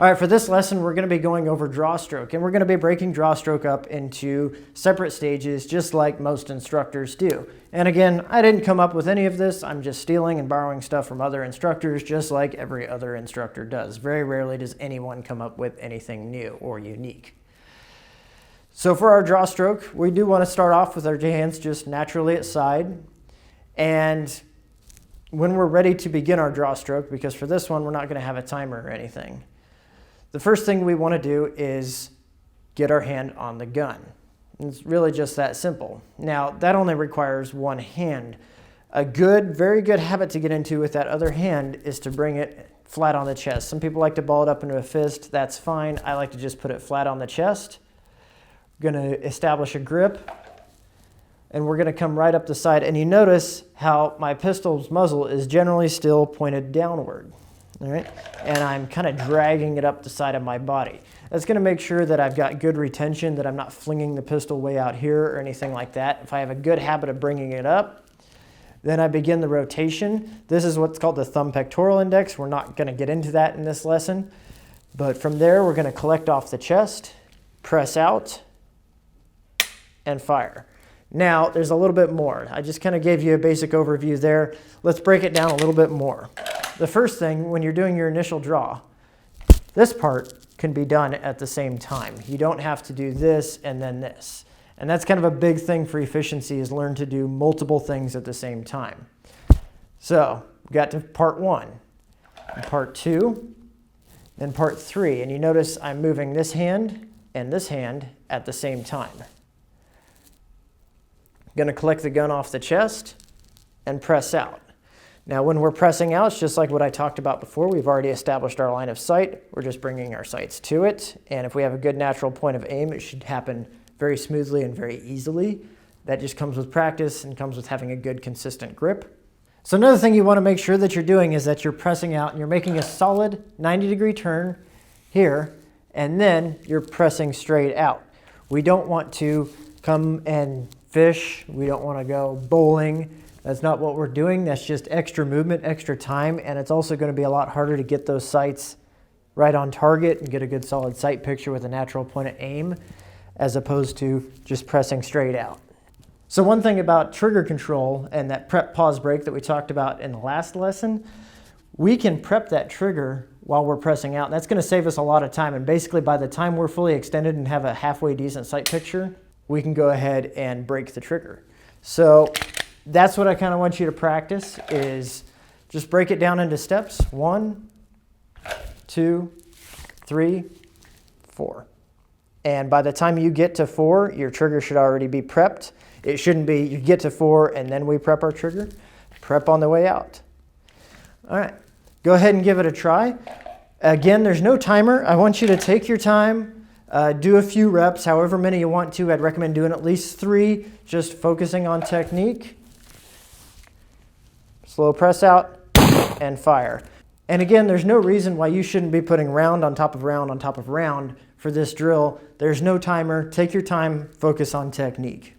All right, for this lesson, we're going to be going over draw stroke, and we're going to be breaking draw stroke up into separate stages, just like most instructors do. And again, I didn't come up with any of this. I'm just stealing and borrowing stuff from other instructors, just like every other instructor does. Very rarely does anyone come up with anything new or unique. So for our draw stroke, we do want to start off with our hands just naturally at side. And when we're ready to begin our draw stroke, because for this one, we're not going to have a timer or anything, the first thing we want to do is get our hand on the gun. It's really just that simple. Now, that only requires one hand. A good, very good habit to get into with that other hand is to bring it flat on the chest. Some people like to ball it up into a fist. That's fine. I like to just put it flat on the chest. We're going to establish a grip, and we're going to come right up the side. And you notice how my pistol's muzzle is generally still pointed downward. All right, and I'm kind of dragging it up the side of my body. That's going to make sure that I've got good retention, that I'm not flinging the pistol way out here or anything like that. If I have a good habit of bringing it up, then I begin the rotation. This is what's called the thumb pectoral index. We're not going to get into that in this lesson. But from there, we're going to collect off the chest, press out, and fire. Now, there's a little bit more. I just kind of gave you a basic overview there. Let's break it down a little bit more. The first thing, when you're doing your initial draw, this part can be done at the same time. You don't have to do this and then this. And that's kind of a big thing for efficiency, is learn to do multiple things at the same time. So, we got to part 1, and part 2, and part 3. And you notice I'm moving this hand and this hand at the same time. I'm going to collect the gun off the chest and press out. Now, when we're pressing out, it's just like what I talked about before. We've already established our line of sight. We're just bringing our sights to it. And if we have a good natural point of aim, it should happen very smoothly and very easily. That just comes with practice and comes with having a good, consistent grip. So another thing you want to make sure that you're doing is that you're pressing out and you're making a solid 90-degree turn here, and then you're pressing straight out. We don't want to come and fish. We don't want to go bowling. That's not what we're doing. That's just extra movement, extra time, and it's also going to be a lot harder to get those sights right on target and get a good solid sight picture with a natural point of aim, as opposed to just pressing straight out. So one thing about trigger control and that prep, pause, break that we talked about in the last lesson, we can prep that trigger while we're pressing out, and that's going to save us a lot of time. And basically, by the time we're fully extended and have a halfway decent sight picture, we can go ahead and break the trigger. So that's what I kind of want you to practice, is just break it down into steps. 1, 2, 3, 4. And by the time you get to 4, your trigger should already be prepped. It shouldn't be you get to 4 and then we prep our trigger. Prep on the way out. All right, go ahead and give it a try. Again, there's no timer. I want you to take your time. Do a few reps, however many you want to. I'd recommend doing at least 3, just focusing on technique. Slow press out and fire. And again, there's no reason why you shouldn't be putting round on top of round on top of round for this drill. There's no timer. Take your time, focus on technique.